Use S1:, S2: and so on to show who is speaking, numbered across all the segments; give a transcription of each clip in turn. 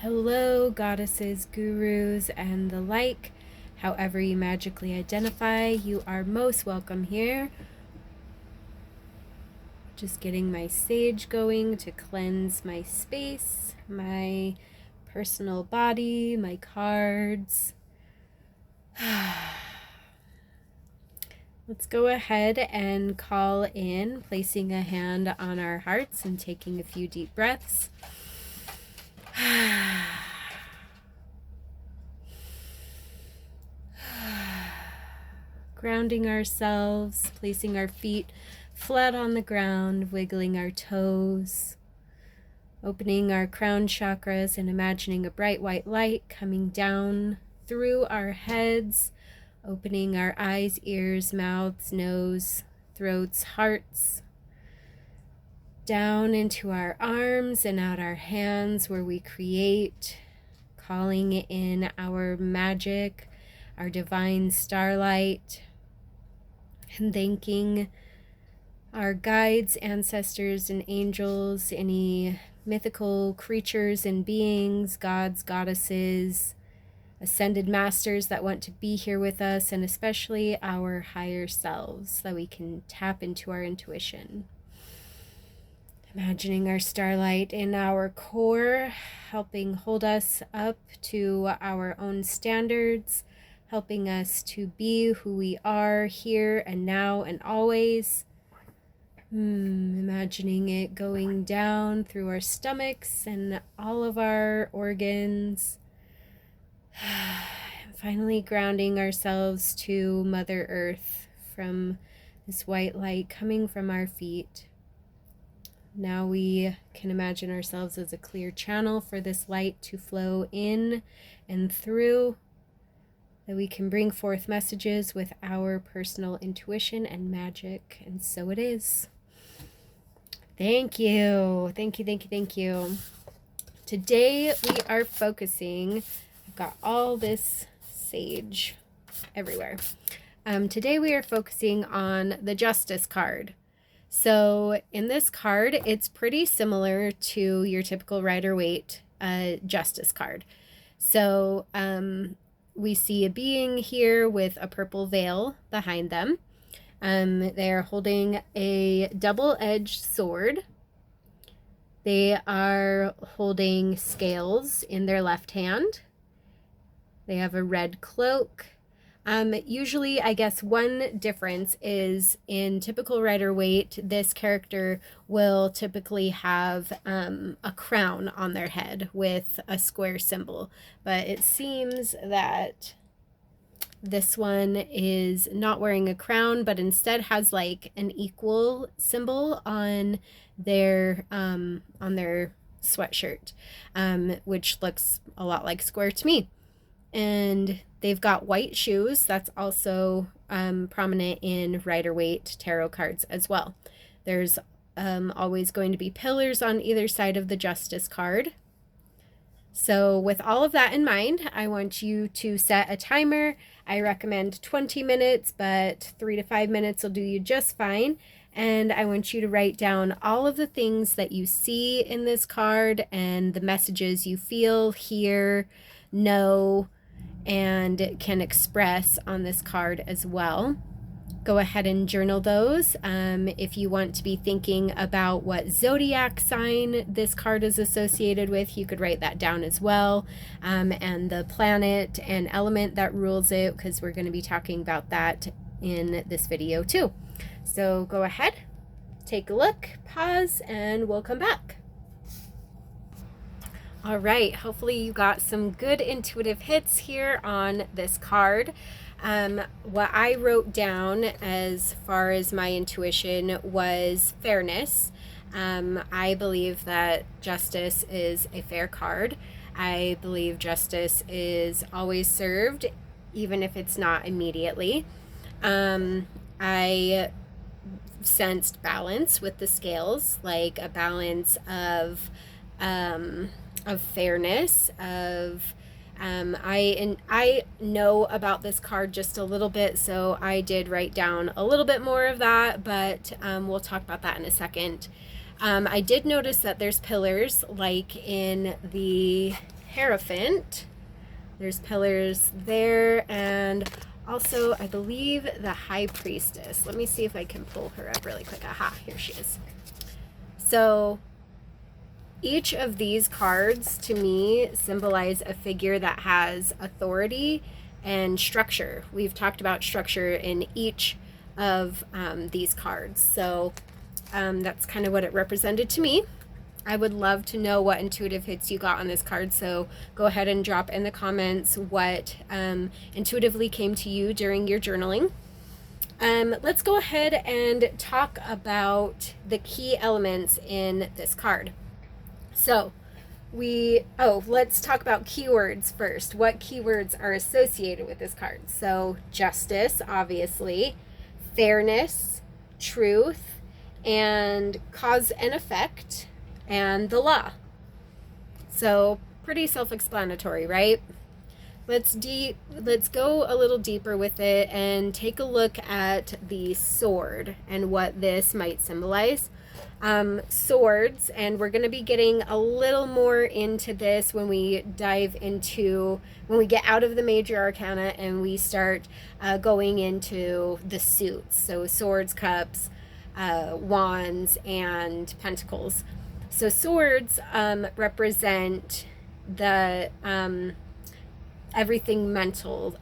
S1: Hello, goddesses, gurus, and the like. However you magically identify, you are most welcome here. Just getting my sage going to cleanse my space, my personal body, my cards. Let's go ahead and call in, placing a hand on our hearts and taking a few deep breaths. Grounding ourselves, placing our feet flat on the ground, wiggling our toes, opening our crown chakras and imagining a bright white light coming down through our heads, opening our eyes, ears, mouths, nose, throats, hearts, down into our arms and out our hands where we create, calling in our magic, our divine starlight, and thanking our guides, ancestors, and angels, any mythical creatures and beings, gods, goddesses, ascended masters that want to be here with us, and especially our higher selves, so that we can tap into our intuition. Imagining our starlight in our core, helping hold us up to our own standards, helping us to be who we are here and now and always. Imagining it going down through our stomachs and all of our organs. And finally grounding ourselves to Mother Earth from this white light coming from our feet. Now we can imagine ourselves as a clear channel for this light to flow in and through, that we can bring forth messages with our personal intuition and magic. And so it is. Thank you. Thank you, thank you, thank you. Today we are focusing, I've got all this sage everywhere. Today we are focusing on the Justice card. So in this card, it's pretty similar to your typical Rider-Waite Justice card. So we see a being here with a purple veil behind them. They're holding a double-edged sword. They are holding scales in their left hand. They have a red cloak. Usually, I guess one difference is in typical Rider-Waite, this character will typically have a crown on their head with a square symbol. But it seems that this one is not wearing a crown, but instead has like an equal symbol on their sweatshirt, which looks a lot like square to me. And they've got white shoes. That's also prominent in Rider-Waite tarot cards as well. There's always going to be pillars on either side of the Justice card. So with all of that in mind, I want you to set a timer. I recommend 20 minutes, but 3 to 5 minutes will do you just fine. And I want you to write down all of the things that you see in this card and the messages you feel, hear, know, and can express on this card as well. Go ahead and journal those. If you want to be thinking about what zodiac sign this card is associated with, you could write that down as well. And the planet and element that rules it, because we're going to be talking about that in this video too. So go ahead, take a look, pause, and we'll come back. All right, hopefully you got some good intuitive hits here on this card. What I wrote down as far as my intuition was fairness. I believe that justice is a fair card. I believe justice is always served, even if it's not immediately. I sensed balance with the scales, like a balance of fairness, of I know about this card just a little bit, so I did write down a little bit more of that, but we'll talk about that in a second. I did notice that there's pillars, like in the Hierophant. There's pillars there, and also I believe the High Priestess. Let me see if I can pull her up really quick. Aha, here she is. So each of these cards to me symbolize a figure that has authority and structure. We've talked about structure in each of these cards. So that's kind of what it represented to me. I would love to know what intuitive hits you got on this card. So go ahead and drop in the comments what intuitively came to you during your journaling. Let's go ahead and talk about the key elements in this card. So let's talk about keywords first. What keywords are associated with this card? So justice, obviously, fairness, truth, and cause and effect, and the law. So pretty self-explanatory, right? Let's go a little deeper with it and take a look at the sword and what this might symbolize. Swords, and we're going to be getting a little more into this when we get out of the major arcana and we start going into the suits. So swords, cups, wands, and pentacles. So swords represent the everything mental,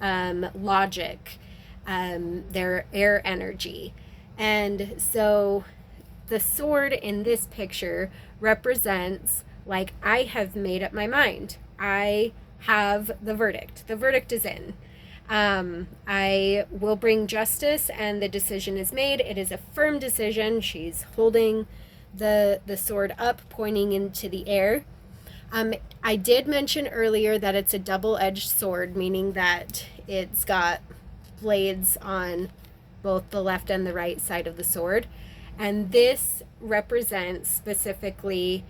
S1: logic, their air energy. And so the sword in this picture represents, like, I have made up my mind. I have the verdict. The verdict is in. I will bring justice, and the decision is made. It is a firm decision. She's holding the sword up, pointing into the air. I did mention earlier that it's a double-edged sword, meaning that it's got blades on both the left and the right side of the sword. And this represents specifically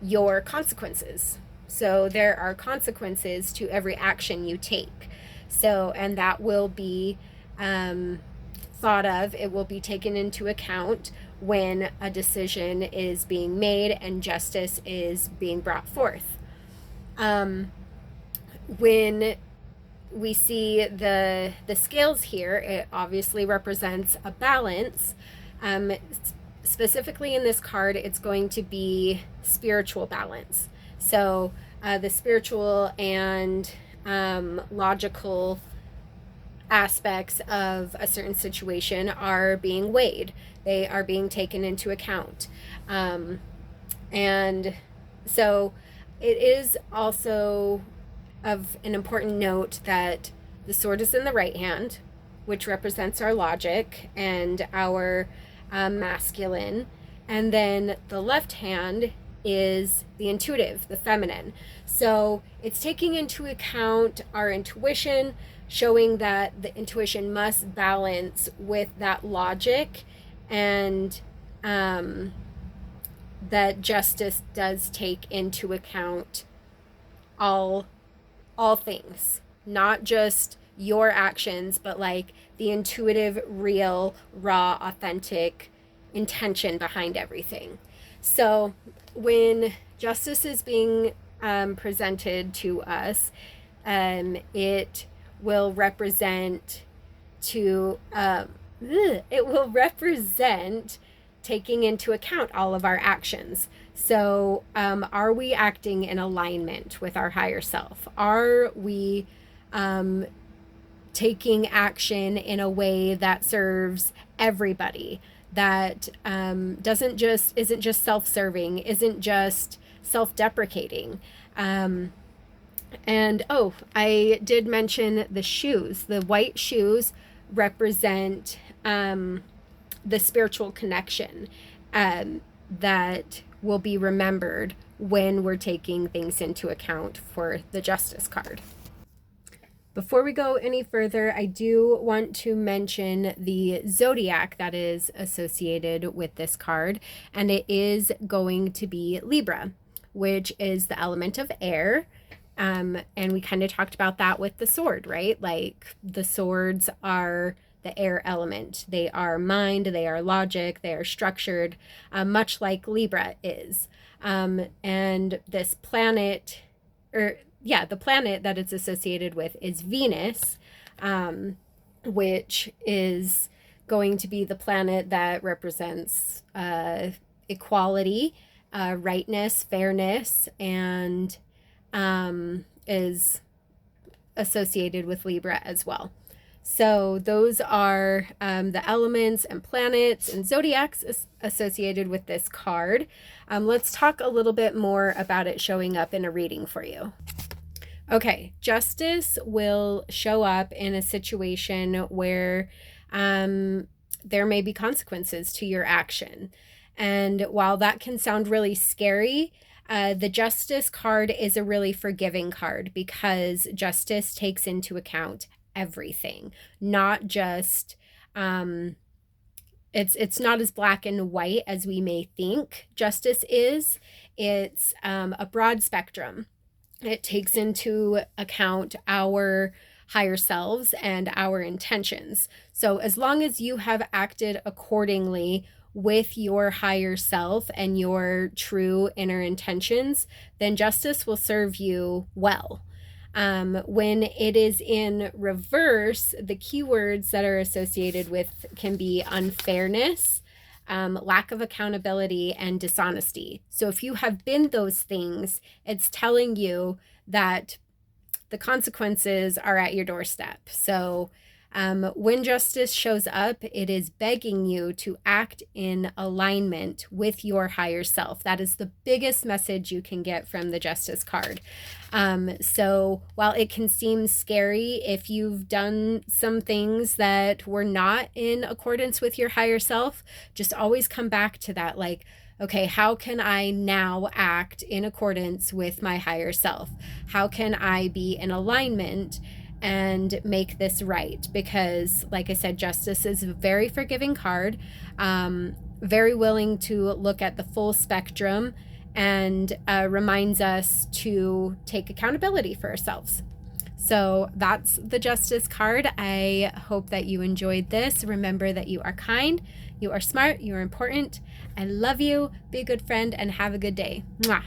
S1: your consequences. So there are consequences to every action you take. So, and that will be thought of, it will be taken into account when a decision is being made and justice is being brought forth. When we see the scales here, it obviously represents a balance. Specifically in this card, it's going to be spiritual balance. So the spiritual and logical aspects of a certain situation are being weighed. They are being taken into account. And so it is also of an important note that the sword is in the right hand, which represents our logic and our masculine. And then the left hand is the intuitive, the feminine. So it's taking into account our intuition, showing that the intuition must balance with that logic, and that justice does take into account all things, not just your actions, but like the intuitive, real, raw, authentic intention behind everything. So when justice is being presented to us, it will represent taking into account all of our actions. So are we acting in alignment with our higher self? Are we taking action in a way that serves everybody, that isn't just self-serving, isn't just self-deprecating? And I did mention the shoes. The white shoes represent the spiritual connection that will be remembered when we're taking things into account for the Justice card. Before we go any further, I do want to mention the zodiac that is associated with this card, and it is going to be Libra, which is the element of air. And we kind of talked about that with the sword, right? Like the swords are the air element. They are mind, they are logic, they are structured, much like Libra is. And this planet, the planet that it's associated with is Venus, which is going to be the planet that represents equality, rightness, fairness, and is associated with Libra as well. So those are the elements and planets and zodiacs associated with this card. Let's talk a little bit more about it showing up in a reading for you. Okay, justice will show up in a situation where there may be consequences to your action. And while that can sound really scary, the justice card is a really forgiving card because justice takes into account everything, not just it's not as black and white as we may think justice is. It's a broad spectrum. It takes into account our higher selves and our intentions. So as long as you have acted accordingly with your higher self and your true inner intentions, then justice will serve you well. When it is in reverse, the keywords that are associated with can be unfairness, lack of accountability, and dishonesty. So if you have been those things, it's telling you that the consequences are at your doorstep. So when justice shows up, it is begging you to act in alignment with your higher self. That is the biggest message you can get from the justice card. So while it can seem scary if you've done some things that were not in accordance with your higher self, just always come back to that, like, okay, how can I now act in accordance with my higher self? How can I be in alignment and make this right? Because, like I said, justice is a very forgiving card, very willing to look at the full spectrum, and reminds us to take accountability for ourselves. So that's the justice card. I hope that you enjoyed this. Remember that you are kind, you are smart, you are important. I love you. Be a good friend and have a good day. Mwah.